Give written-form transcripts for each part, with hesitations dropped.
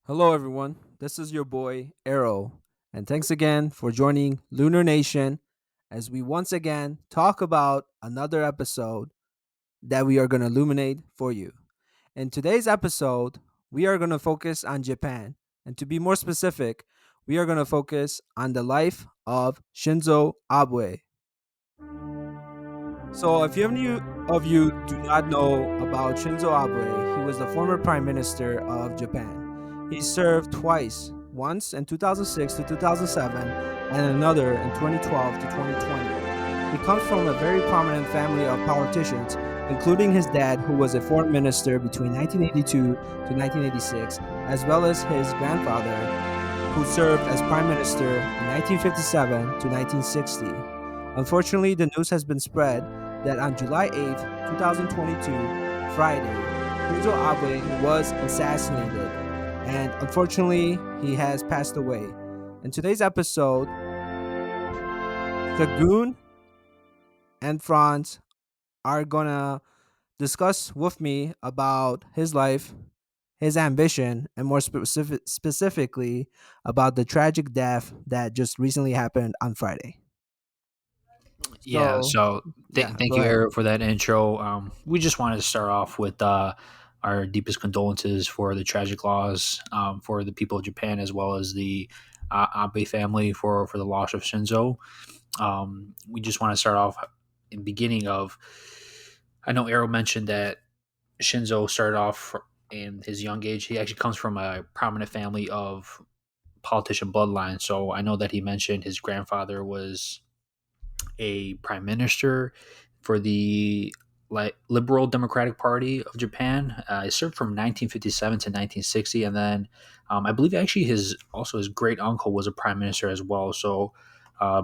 Hello, everyone. This is your boy, Arrow. And thanks again for joining Lunar Nation as we once again talk about another episode that we are going to illuminate for you. In today's episode, we are going to focus on Japan. And to be more specific, we are going to focus on the life of Shinzo Abe. So, if any of you do not know about Shinzo Abe, he was the former prime minister of Japan. He served twice, once in 2006 to 2007, and another in 2012 to 2020. He comes from a very prominent family of politicians, including his dad, who was a foreign minister between 1982 to 1986, as well as his grandfather, who served as prime minister in 1957 to 1960. Unfortunately, the news has been spread that on July 8th, 2022, Friday, Shinzo Abe was assassinated, and unfortunately, he has passed away. In today's episode, Sagun and Frans are gonna discuss with me about his life, his ambition, and more specifically about the tragic death that just recently happened on Friday. Yeah, So, so yeah, thank go you, ahead. Eric, for that intro. We just wanted to start off with our deepest condolences for the tragic loss for the people of Japan as well as the Abe family for the loss of Shinzo. We just want to start off in the beginning of. I know Arrow mentioned that Shinzo started off in his young age. He actually comes from a prominent family of politician bloodline. So I know that he mentioned his grandfather was a prime minister for the Liberal Democratic Party of Japan. He served from 1957 to 1960, and then I believe actually his great uncle was a prime minister as well. So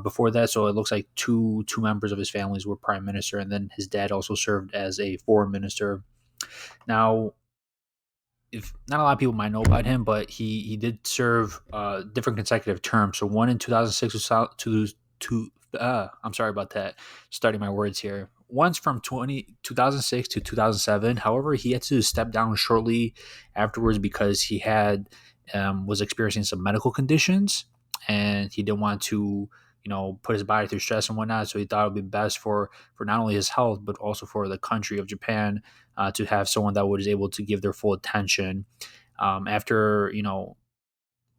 before that, so it looks like two members of his families were prime minister, and then his dad also served as a foreign minister. Now, if not a lot of people might know about him, but he did serve different consecutive terms. So one in 2006 to I'm sorry about that. Starting my words here. Once from 2006 to 2007. However, he had to step down shortly afterwards because he had was experiencing some medical conditions, and he didn't want to put his body through stress and whatnot. So he thought it would be best for not only his health but also for the country of Japan to have someone that was able to give their full attention. After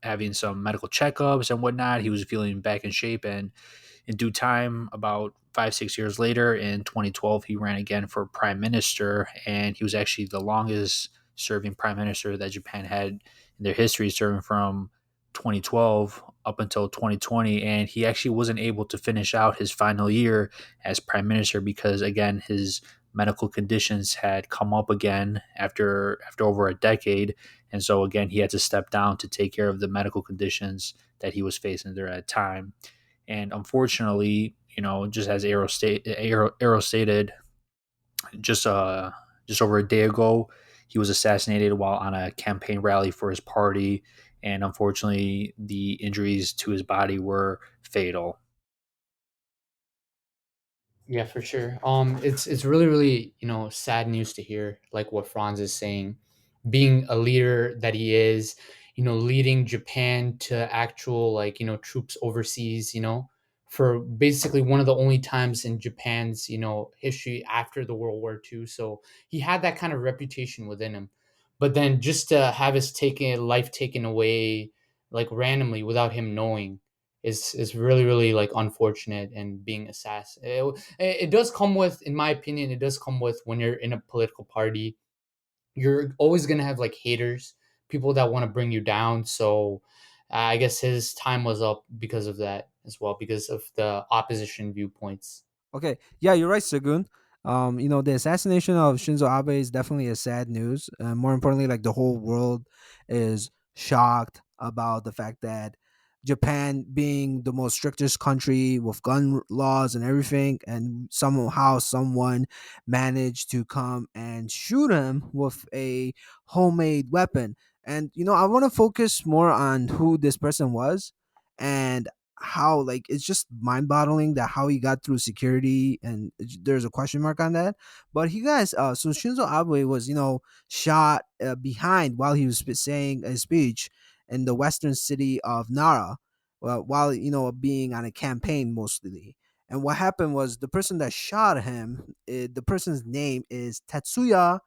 having some medical checkups and whatnot, he was feeling back in shape, and in due time, about 5-6 years later, in 2012, he ran again for prime minister, and he was actually the longest serving prime minister that Japan had in their history, serving from 2012 up until 2020. And he actually wasn't able to finish out his final year as prime minister because, again, his medical conditions had come up again after over a decade, and so again he had to step down to take care of the medical conditions that he was facing there at the time. And unfortunately, just as Arrow stated, just just over a day ago, he was assassinated while on a campaign rally for his party, and unfortunately, the injuries to his body were fatal. Yeah, for sure. It's really sad news to hear, like what Franz is saying, being a leader that he is, leading Japan to actual troops overseas, for basically one of the only times in Japan's history after the World War II. So he had that kind of reputation within him, but then just to have his taken life taken away like randomly without him knowing is really like unfortunate and being assassinated. It does come with, in my opinion, it does come with when you're in a political party, you're always going to have like haters, people that want to bring you down. So I guess his time was up because of that as well, because of the opposition viewpoints. Okay, yeah, you're right, Sagun. The assassination of Shinzo Abe is definitely a sad news. More importantly, like the whole world is shocked about the fact that Japan, being the most strictest country with gun laws and everything, and somehow someone managed to come and shoot him with a homemade weapon. And I want to focus more on who this person was and how, like, it's just mind-boggling that how he got through security, and there's a question mark on that. But he guys, so Shinzo Abe was, shot behind while he was saying a speech in the western city of Nara, while being on a campaign mostly. And what happened was the person that shot him, the person's name is Tetsuya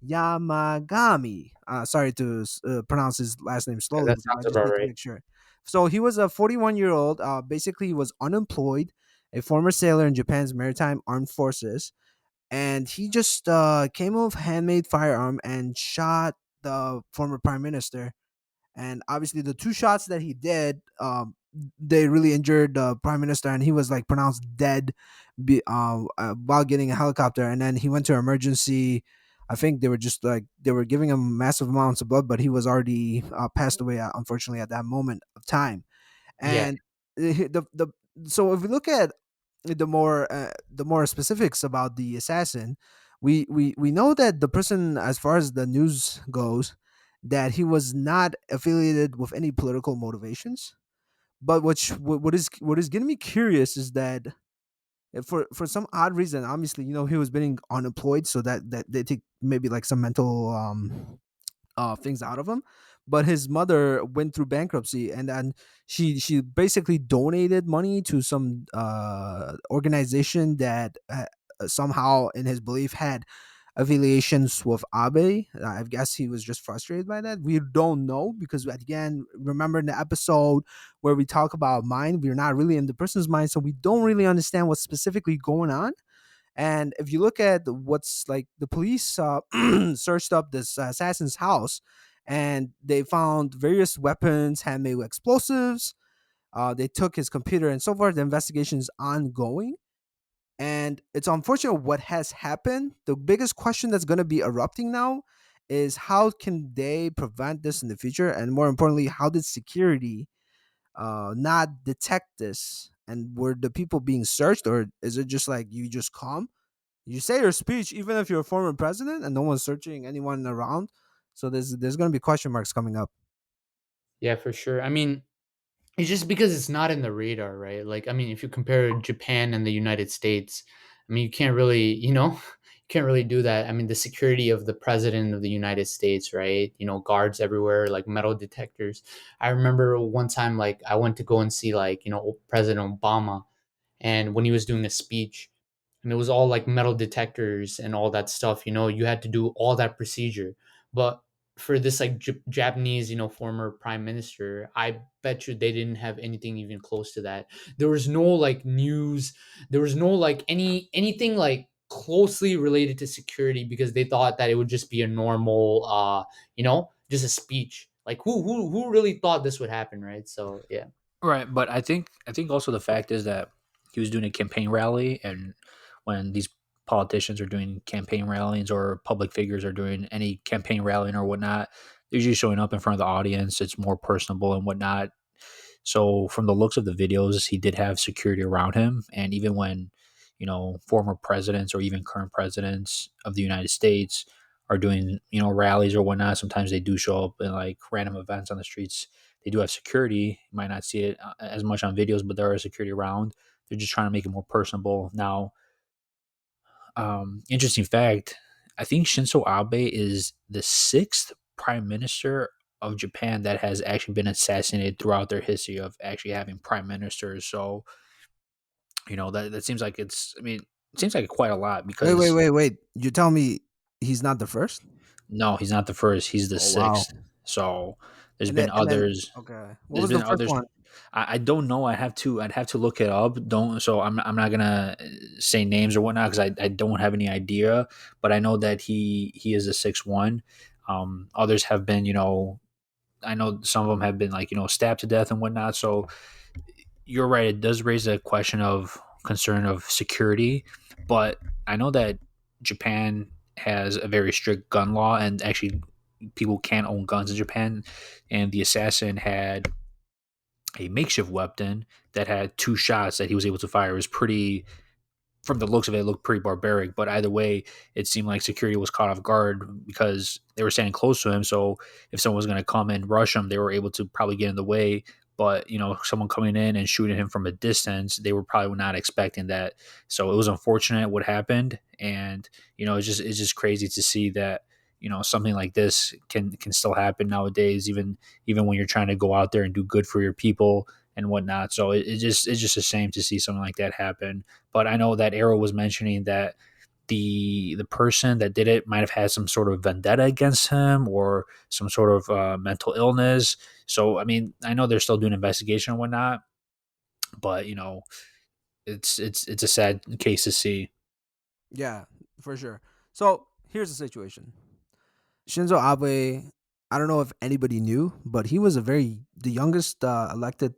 Yamagami. Sorry to pronounce his last name Yeah, slowly that because I sounds just about need to right. make sure. So he was a 41-year-old. Basically, he was unemployed, a former sailor in Japan's maritime armed forces, and he just came with handmade firearm and shot the former prime minister. And obviously, the two shots that he did, they really injured the prime minister, and he was like pronounced dead while getting a helicopter. And then he went to emergency. I think they were just like they were giving him massive amounts of blood, but he was already passed away, unfortunately, at that moment of time. Yeah, And the so if we look at the more specifics about the assassin, we know that the person, as far as the news goes, that he was not affiliated with any political motivations. But what is getting me curious is that for some odd reason, obviously, he was being unemployed, so that they take maybe like some mental things out of him. But his mother went through bankruptcy, and then she basically donated money to some organization that somehow, in his belief, had affiliations with Abe. I guess he was just frustrated by that. We don't know because, again, remember in the episode where we talk about mind, we're not really in the person's mind, so we don't really understand what's specifically going on. And if you look at what's like, the police searched up this assassin's house, and they found various weapons, handmade explosives. They took his computer and so forth. The investigation is ongoing. And it's unfortunate what has happened. The biggest question that's going to be erupting now is how can they prevent this in the future? And more importantly, how did security not detect this? And were the people being searched, or is it just like you just come? You say your speech, even if you're a former president, and no one's searching anyone around. So there's going to be question marks coming up. yeah, for sure. I mean, it's just because it's not in the radar, right? Like, I mean, if you compare Japan and the United States, I mean, you can't really, you can't really do that. I mean, the security of the president of the United States, right? Guards everywhere, like metal detectors. I remember one time, like, I went to go and see, like, President Obama, and when he was doing a speech, and it was all like metal detectors and all that stuff, you had to do all that procedure. But for this like Japanese, former prime minister, I bet you they didn't have anything even close to that. There was no like news, there was no like anything like closely related to security, because they thought that it would just be a normal just a speech. Like who really thought this would happen, right? So yeah. Right, but I think also the fact is that he was doing a campaign rally, and when these politicians are doing campaign rallies or public figures are doing any campaign rallying or whatnot, they're usually showing up in front of the audience. It's more personable and whatnot. So from the looks of the videos, he did have security around him, and even when former presidents or even current presidents of the United States are doing rallies or whatnot, sometimes they do show up in like random events on the streets. They do have security. You might not see it as much on videos, but there is security around. They're just trying to make it more personable. Now, interesting fact: I think Shinzo Abe is the sixth prime minister of Japan that has actually been assassinated throughout their history of actually having prime ministers. So that seems like it's. I mean, it seems like quite a lot Wait, wait, because wait, wait. You tell me he's not the first? no, he's not the first. He's the Oh wow. sixth. So there's And then been and then others. okay. What There's was the been first others. one? I don't know. I'd have to look it up. Don't. So I'm not gonna say names or whatnot because I don't have any idea. But I know that he is a 6'1". Others have been. I know some of them have been like stabbed to death and whatnot. So you're right. It does raise a question of concern of security. But I know that Japan has a very strict gun law, and actually people can't own guns in Japan. And the assassin had a makeshift weapon that had two shots that he was able to fire. It was pretty, from the looks of it, looked pretty barbaric. But either way, it seemed like security was caught off guard because they were standing close to him. So if someone was going to come and rush him, they were able to probably get in the way. but someone coming in and shooting him from a distance, they were probably not expecting that. So it was unfortunate what happened, and it's just crazy to see that something like this can still happen nowadays, even when you're trying to go out there and do good for your people and whatnot. So it's just a shame to see something like that happen. But I know that Arrow was mentioning that the person that did it might have had some sort of vendetta against him or some sort of mental illness. So I mean, I know they're still doing investigation and whatnot, but it's a sad case to see. Yeah, for sure. So here's the situation. Shinzo Abe, I don't know if anybody knew, but he was the youngest elected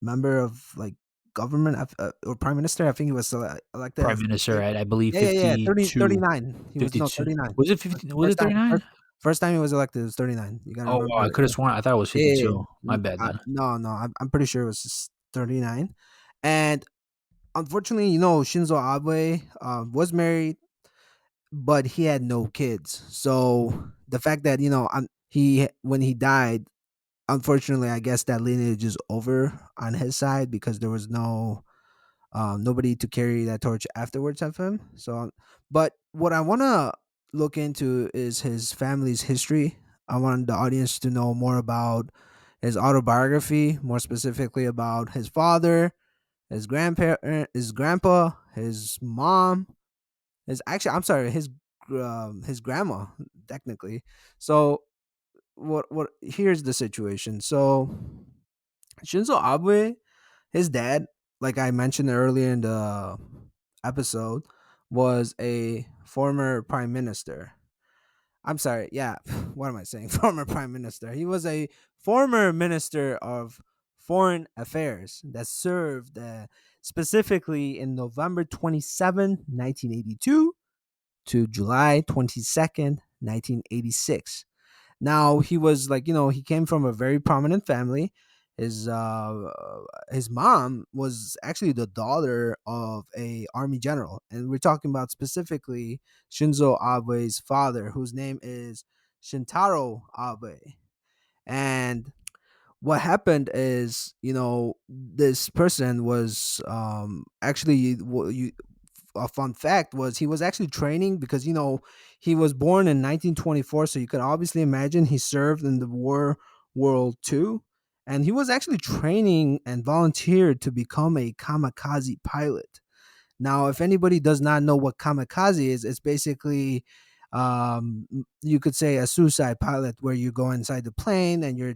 member of like government or prime minister. I think he was elected at Prime Minister 58. at I believe Yeah, 30, 52, 39. He was, no, 52. 39. Was it 50? Was First it time, 39? first time he was elected was 39. You gotta Oh wow, I remember. could have sworn I thought it was Yeah, yeah, 52. My bad then. no, no, I'm pretty sure it was just 39. And unfortunately, Shinzo Abe was married, but he had no kids. So the fact that he when he died, unfortunately, I guess that lineage is over on his side because there was nobody to carry that torch afterwards of him. So, but what I want to look into is his family's history. I want the audience to know more about his autobiography, more specifically about his father, his grandpa, his mom, I'm sorry, his grandma technically. So what here's the situation. So Shinzo Abe, his dad, like I mentioned earlier in the episode, was a former prime minister. I'm sorry, yeah, what am I saying? Former prime minister. He was a former minister of foreign affairs that served specifically in November 27, 1982 to July 22nd, 1986. Now he was like, he came from a very prominent family. His mom was actually the daughter of a army general, and we're talking about specifically Shinzo Abe's father, whose name is Shintaro Abe. And what happened is, this person was actually a fun fact was he was actually training because he was born in 1924, so you could obviously imagine he served in the war world 2, and he was actually training and volunteered to become a kamikaze pilot. Now if anybody does not know what kamikaze is, it's basically you could say a suicide pilot where you go inside the plane and your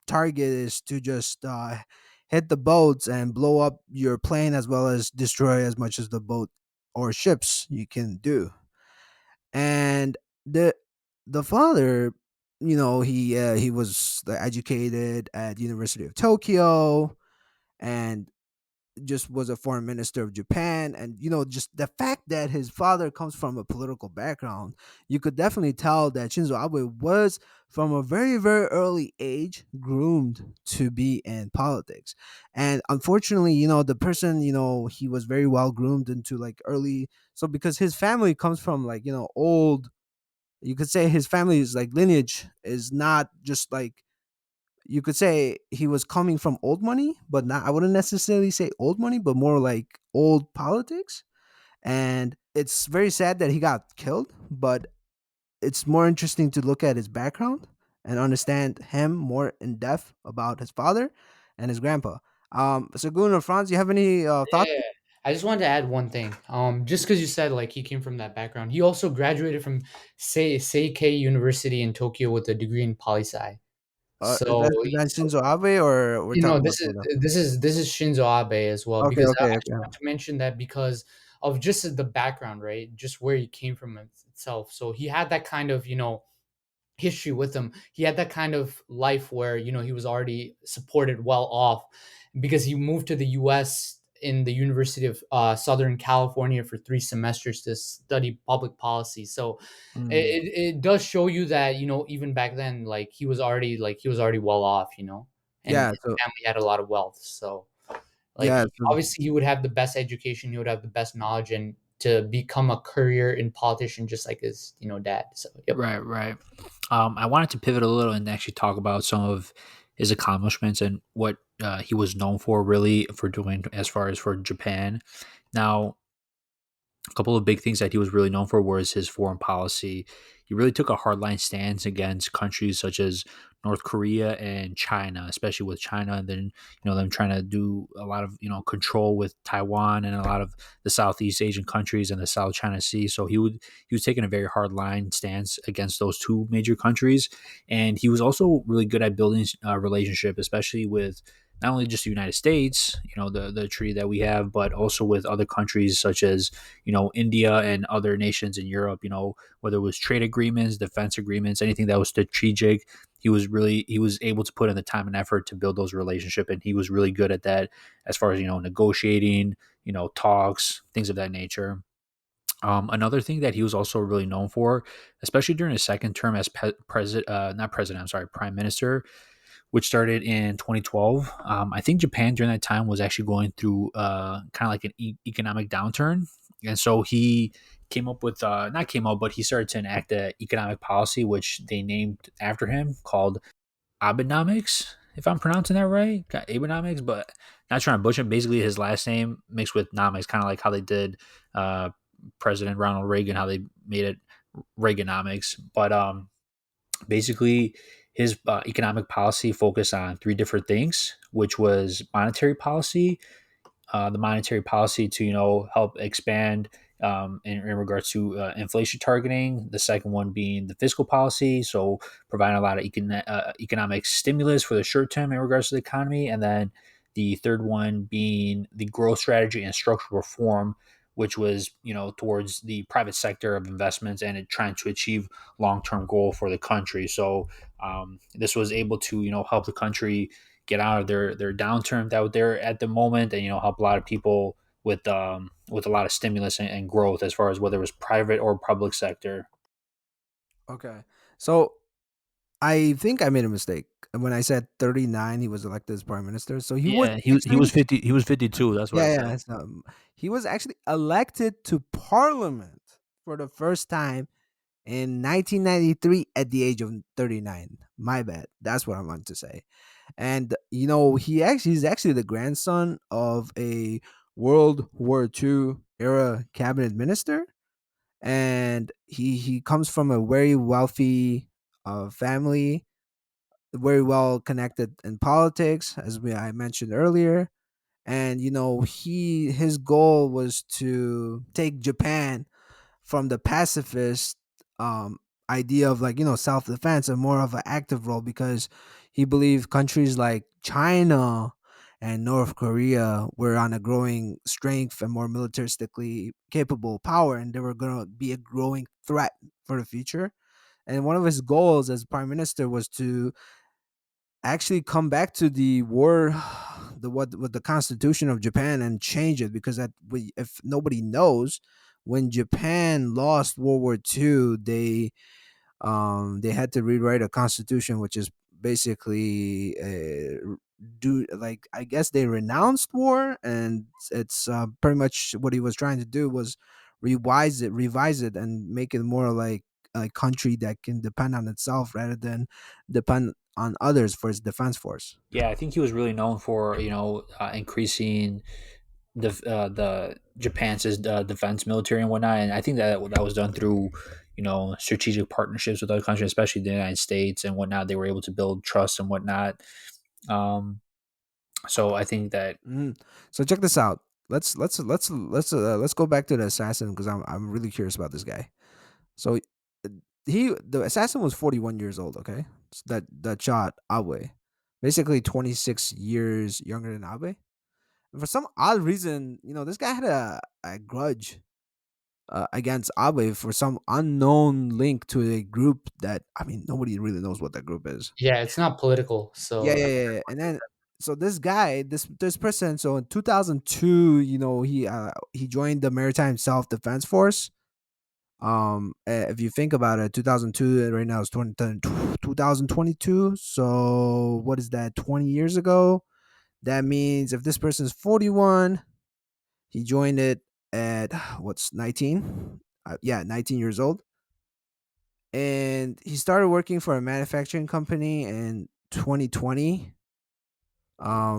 target is to just hit the boats and blow up your plane as well as destroy as much as the boat or ships you can do. And the father, he was educated at University of Tokyo, and just was a foreign minister of Japan. And just the fact that his father comes from a political background, you could definitely tell that Shinzo Abe was from a very very early age groomed to be in politics. And unfortunately, the person, he was very well groomed into like early, so because his family comes from like old, you could say his family's like lineage is not just like, you could say he was coming from old money, but not, I wouldn't necessarily say old money, but more like old politics. And it's very sad that he got killed, but it's more interesting to look at his background and understand him more in depth about his father and his grandpa. Sagun or Franz, you have any thoughts? Yeah, I just wanted to add one thing. Just because you said like he came from that background, he also graduated from Seikei University in Tokyo with a degree in poli sci. Is So, that Shinzo Abe or we're talking about this is someone else? Shinzo Abe as well, Okay, because okay, I just okay. want to mention that because of just the background, right? Just where he came from itself. So he had that kind of history with him. He had that kind of life where he was already supported, well off, because he moved to the U.S. in the University of Southern California for 3 semesters to study public policy. So Mm. it does show you that even back then, like he was already well off, and Yeah, his so family had a lot of wealth. So like yeah, so obviously he would have the best education, he would have the best knowledge, and to become a career in politician just like his dad. So yep. Right, right. I wanted to pivot a little and actually talk about some of his accomplishments and what he was known for, really, for doing as far as for Japan. Now, a couple of big things that he was really known for was his foreign policy. He really took a hardline stance against countries such as North Korea and China, especially with China, and then them trying to do a lot of control with Taiwan and a lot of the Southeast Asian countries and the South China Sea. So he was taking a very hard line stance against those two major countries, and he was also really good at building a relationship, especially with not only just the United States, the treaty that we have, but also with other countries such as India and other nations in Europe, whether it was trade agreements, defense agreements, anything that was strategic. He was able to put in the time and effort to build those relationships, and he was really good at that as far as negotiating, talks, things of that nature. Another thing that he was also really known for, especially during his second term as president, not president, I'm sorry, prime minister, which started in 2012. I think Japan during that time was actually going through kind of like an economic downturn, and so he came up with not came up, but he started to enact an economic policy which they named after him called Abenomics. If I'm pronouncing that right, got Abenomics, but not trying to butcher it. Basically, his last name mixed with nomics, kind of like how they did uh, President Ronald Reagan, how they made it Reaganomics. But basically, his economic policy focused on three different things, which was monetary policy, the monetary policy to help expand in regards to inflation targeting. The second one being the fiscal policy, so providing a lot of economic stimulus for the short term in regards to the economy, and then the third one being the growth strategy and structural reform, which was towards the private sector of investments and trying to achieve long term goal for the country. So this was able to help the country get out of their downturn that they're at the moment, and help a lot of people with a lot of stimulus and growth as far as whether it was private or public sector. Okay. So I think I made a mistake when I said 39. He was elected as prime minister. So he was Yeah, he actually, was 50. He was 52. That's what I yeah, said. yeah. So, he was actually elected to parliament for the first time in 1993 at the age of 39. My bad. That's what I wanted to say. And he's actually the grandson of a World War II era cabinet minister, and he comes from a very wealthy family, very well connected in politics, as I mentioned earlier. And his goal was to take Japan from the pacifist um, idea of, like, self defense, and more of an active role, because he believed countries like China and North Korea were on a growing strength and more militaristically capable power, and they were going to be a growing threat for the future. And one of his goals as prime minister was to actually come back to the war, the what the constitution of Japan, and change it, because if nobody knows, when Japan lost World War II, they had to rewrite a constitution, which is basically do like, I guess they renounced war, and it's pretty much what he was trying to do was revise it, and make it more like a country that can depend on itself rather than depend on others for its defense force. Yeah, I think he was really known for increasing the Japan's defense military and whatnot, and I think that was done through strategic partnerships with other countries, especially the United States and whatnot. They were able to build trust and whatnot. Um, so I think that Mhm. So check this out. Let's go back to the assassin, because I'm really curious about this guy. So uh, the assassin was 41 years old. Okay, so that shot Abe, basically 26 years younger than Abe. And for some odd reason, this guy had a grudge against Abe for some unknown link to a group that, I mean, nobody really knows what that group is. Yeah, it's not political, Yeah, so yeah, yeah, yeah. And then, so this guy, this person, so in 2002, he joined the Maritime Self Defense Force. If you think about it, 2002, right now is 2022. So what is that? 20 years ago. That means if this person is 41, he joined it at what's 19? Yeah, 19 years old. And he started working for a manufacturing company in 2020.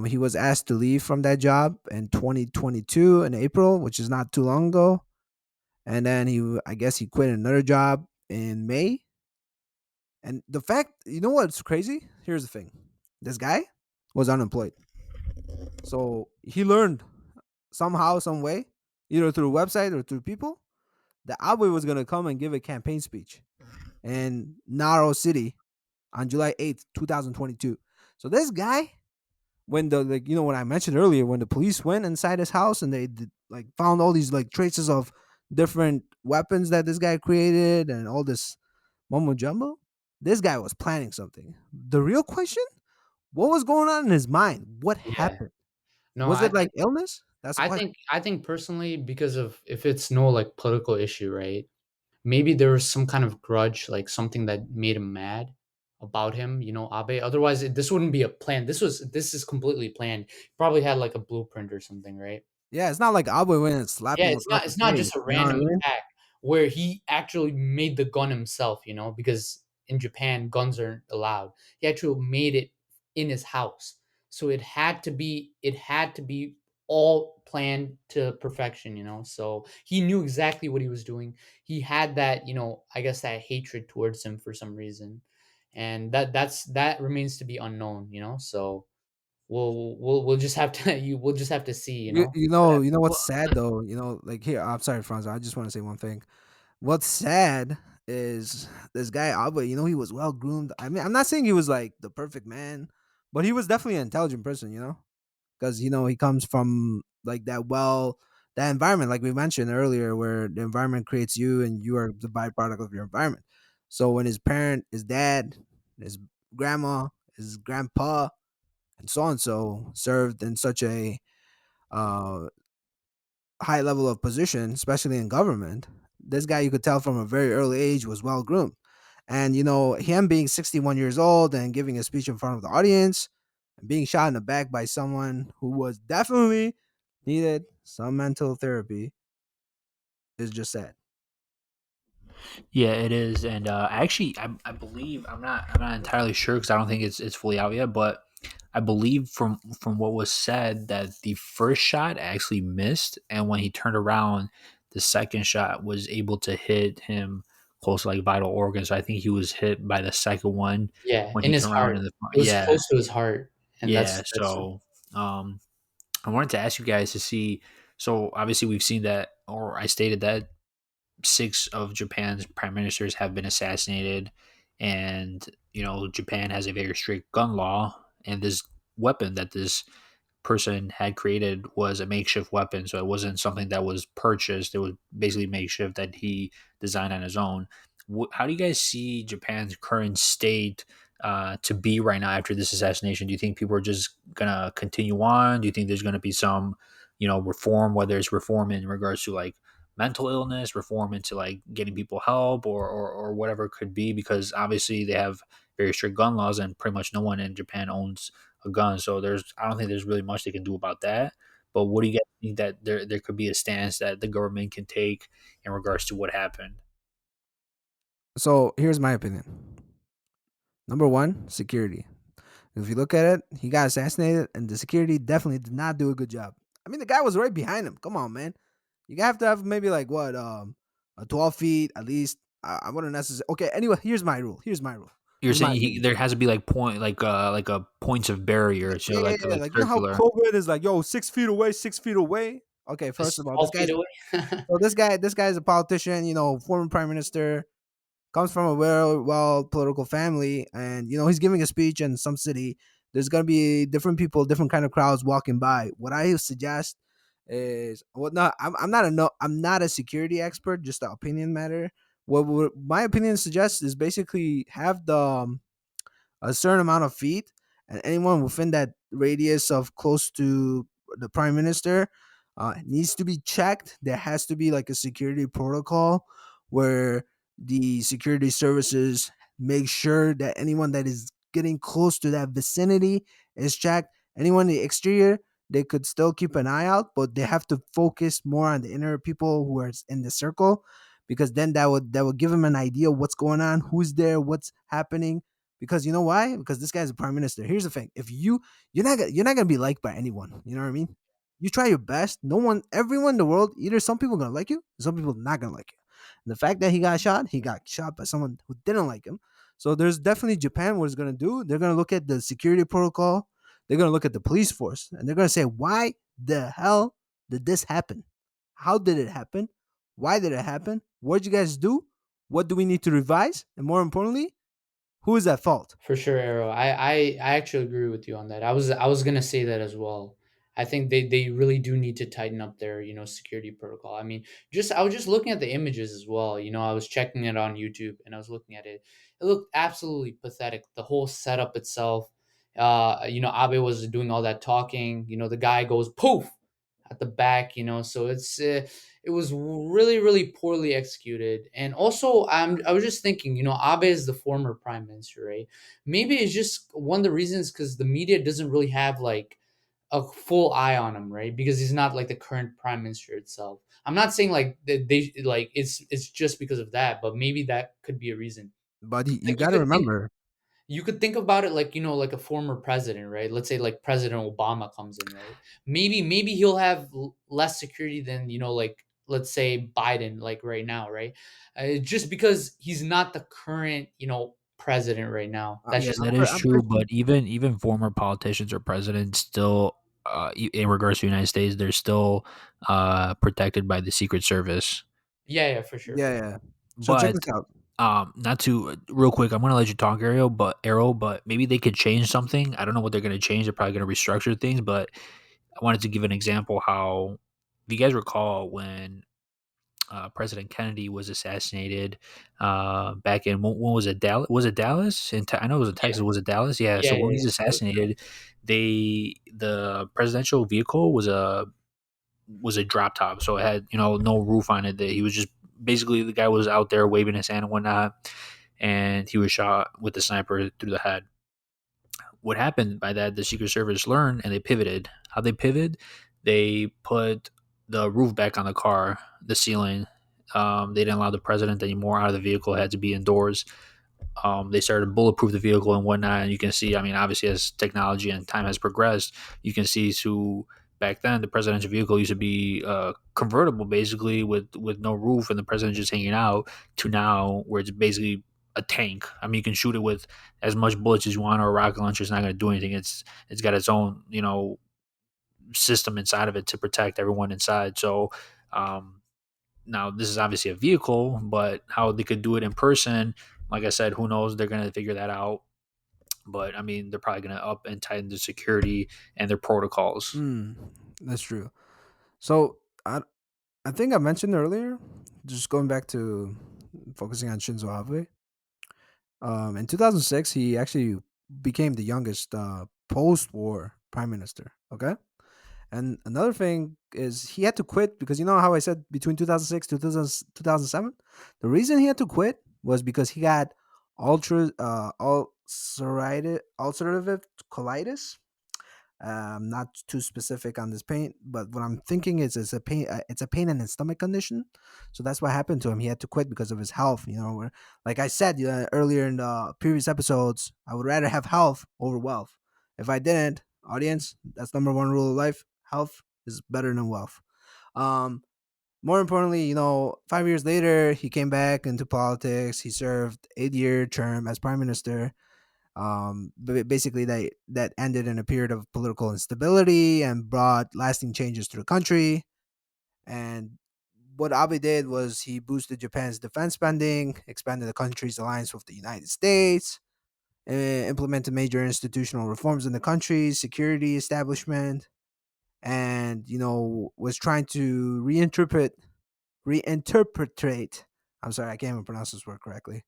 He was asked to leave from that job in 2022 in April, which is not too long ago. And then I guess he quit another job in May. And the fact, you know what's crazy? Here's the thing: this guy was unemployed, so he learned somehow, some way, either through website or through people, that Abe was gonna come and give a campaign speech in Naro City on July 8th, 2022. So this guy, when the like when I mentioned earlier, when the police went inside his house and they like found all these like traces of different weapons that this guy created and all this mumbo jumbo, this guy was planning something. The real question: what was going on in his mind? What Yeah. happened? No, Was it like illness? That's the question. I think personally, because of if it's no like political issue, right? Maybe there was some kind of grudge, like something that made him mad about him, Abe. Otherwise, this wouldn't be a plan. This is completely planned. Probably had like a blueprint or something, right? Yeah, it's not like Abe went and slapped Yeah, him it's across not the it's not face. just a You know what I random mean? attack where he actually made the gun himself, because in Japan guns aren't allowed. He actually made it in his house. So it had to be all planned to perfection, So he knew exactly what he was doing. He had that, I guess that hatred towards him for some reason. And that remains to be unknown, So we'll just have to we'll just have to see, what You happens. know what's Well, sad though. Like here. I'm sorry, Franz. I just want to say one thing. What's sad is this guy Abe. He was well groomed. I mean, I'm not saying he was like the perfect man, but he was definitely an intelligent person. Because he comes from like that environment, like we mentioned earlier, where the environment creates you, and you are the byproduct of your environment. So when his dad, his grandma, his grandpa, and so on so served in such a uh, high level of position, especially in government, this guy you could tell from a very early age was well groomed. And him being 61 years old and giving a speech in front of the audience and being shot in the back by someone who was definitely needed some mental therapy is just sad. yeah, it is, and actually, I believe I'm not entirely sure because I don't think it's fully out yet, but I believe from what was said that the first shot actually missed, and when he turned around, the second shot was able to hit him close to like vital organs. So I think he was hit by the second one Yeah, when in he his turned around in heart. the front. It was Yeah, close to his heart, and yeah. that's So um, I wanted to ask you guys to see. So obviously we've seen that, or I stated that six of Japan's prime ministers have been assassinated, and Japan has a very strict gun law, and this weapon that this person had created was a makeshift weapon, so it wasn't something that was purchased. It was basically makeshift that he designed on his own. How do you guys see Japan's current state to be right now after this assassination? Do you think people are just gonna continue on? Do you think there's gonna be some, reform, whether it's reform in regards to like mental illness, reform into like getting people help, or whatever it could be? Because obviously they have very strict gun laws, and pretty much no one in Japan owns a gun. So I don't think there's really much they can do about that. But what do you guys think that there could be a stance that the government can take in regards to what happened? So here's my opinion. Number one, security. If you look at it, he got assassinated, and the security definitely did not do a good job. I mean, the guy was right behind him. Come on, man. You have to have maybe like what, a 12 feet at least. I wouldn't necessarily. Okay, anyway, here's my rule. Here's my rule. You're This is my saying opinion. there has to be like like a points of barrier, so Yeah, yeah, yeah. like Like how circular. COVID is like, yo, 6 feet away, 6 feet away. Okay, first just of all, 12 feet away. this guy is a politician. Former prime minister, comes from a well political family, and he's giving a speech in some city. There's gonna be different people, different kind of crowds walking by. What I suggest is, well, not I'm not a no I'm not a security expert, just the opinion matter. What my opinion suggests is basically have a certain amount of feet, and anyone within that radius of close to the prime minister needs to be checked. There has to be like a security protocol where the security services make sure that anyone that is getting close to that vicinity is checked. Anyone in the exterior, they could still keep an eye out, but they have to focus more on the inner people who are in the circle, because then that would give them an idea of what's going on, who's there, what's happening, because you know why? Because this guy's a prime minister. Here's the thing: if you're not gonna be liked by anyone. You know what I mean? You try your best. No one, everyone in the world, either some people gonna like you, some people not gonna like you. And the fact that he got shot by someone who didn't like him. So there's definitely Japan. What it's gonna do? They're gonna look at the security protocol. They're gonna look at the police force, and they're gonna say, why the hell did this happen? How did it happen? Why did it happen? What did you guys do? What do we need to revise? And more importantly, who is at fault? For sure, Arrow. I actually agree with you on that. I was gonna say that as well. I think they really do need to tighten up their security protocol. I mean, just I was just looking at the images as well. I was checking it on YouTube and I was looking at it. It looked absolutely pathetic. The whole setup itself. Abe was doing all that talking. The guy goes poof at the back. So it was really really poorly executed. And also I was just thinking, Abe is the former prime minister, right? Maybe it's just one of the reasons because the media doesn't really have like a full eye on him, right? Because he's not like the current prime minister itself. I'm not saying like they like it's just because of that, but maybe that could be a reason. But you Like you got to could think remember, you could think about it like like a former president, right? Let's say like President Obama comes in, right? Maybe he'll have less security than like let's say Biden, like right now, right? Just because he's not the current president right now. That's Yeah, just that is I'm true. pretty, But even former politicians or presidents still, in regards to the United States, they're still protected by the Secret Service. yeah, for sure, for yeah, sure. yeah. So check But this out. not to real quick, I'm gonna let you talk, Arrow, but maybe they could change something. I don't know what they're gonna change. They're probably gonna restructure things. But I wanted to give an example how, if you guys recall, when President Kennedy was assassinated back in when was it Dallas? Was it Dallas? I know it was in Yeah, Texas. Was it Dallas? Yeah. yeah, So when yeah, he's yeah. assassinated, the presidential vehicle was a drop top, so it had no roof on it. That he was just basically the guy was out there waving his hand and whatnot, and he was shot with the sniper through the head. What happened by that? The Secret Service learned and they pivoted. How they pivoted? They put the roof back on the car, the ceiling. They didn't allow the president anymore out of the vehicle; it had to be indoors. They started to bulletproof the vehicle and whatnot. And you can see, I mean, obviously, as technology and time has progressed, you can see to back then the presidential vehicle used to be convertible, basically with no roof and the president just hanging out, to now where it's basically a tank. I mean, you can shoot it with as much bullets as you want, or a rocket launcher is not going to do anything. It's got its own system inside of it to protect everyone inside. So. Now, this is obviously a vehicle, but how they could do it in person, like I said, who knows? They're going to figure that out. But I mean, they're probably going to up and tighten the security and their protocols. Mm, that's true. So I think I mentioned earlier, just going back to focusing on Shinzo Abe. In 2006, he actually became the youngest post-war prime minister. Okay, and another thing is he had to quit because you know how I said between 2006 to 2007, the reason he had to quit was because he got ulcerative colitis. Not too specific on this pain, but what I'm thinking is it's a pain. It's a pain in his stomach condition, so that's what happened to him. He had to quit because of his health. Like I said earlier in the previous episodes, I would rather have health over wealth. If I didn't, audience, that's number one rule of life: health is better than wealth. Um, More importantly, 5 years later, he came back into politics. He served 8-year term as prime minister. But basically that ended in a period of political instability and brought lasting changes to the country. And what Abe did was he boosted Japan's defense spending, expanded the country's alliance with the United States, implemented major institutional reforms in the country's security establishment, and was trying to reinterpret. I'm sorry, I can't even pronounce this word correctly.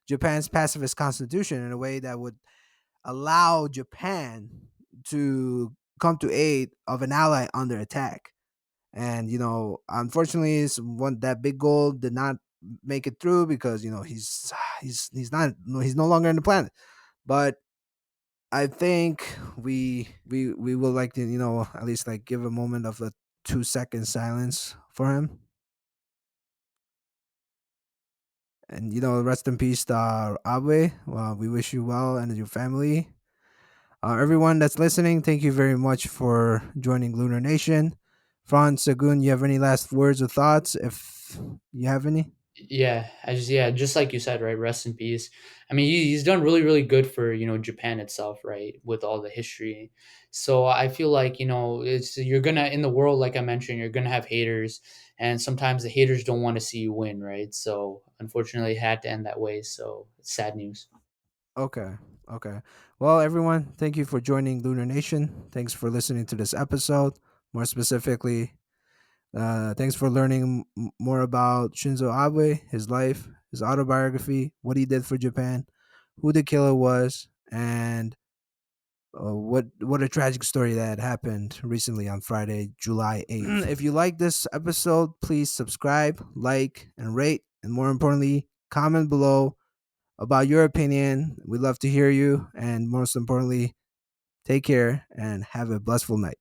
Japan's pacifist constitution in a way that would allow Japan to come to aid of an ally under attack. And unfortunately, one that big goal did not make it through because he's no longer on the planet. But I think we will like to at least like give a moment of a 2 second silence for him. And rest in peace to Abe. We wish you well and your family. Everyone that's listening, thank you very much for joining Lunar Nation. Frans, Sagun, you have any last words or thoughts? If you have any. Yeah, just like you said, right? Rest in peace. I mean, he's done really, really good for Japan itself, right? With all the history, so I feel like it's you're gonna in the world, like I mentioned, you're gonna have haters, and sometimes the haters don't want to see you win, right? So unfortunately, it had to end that way. So it's sad news. Okay. Okay. Well, everyone, thank you for joining Lunar Nation. Thanks for listening to this episode. More specifically, thanks for learning more about Shinzo Abe, his life, his autobiography, what he did for Japan, who the killer was, and what a tragic story that happened recently on Friday, July 8th. If you like this episode, please subscribe, like, and rate, and more importantly, comment below about your opinion. We'd love to hear you, and most importantly, take care and have a blissful night.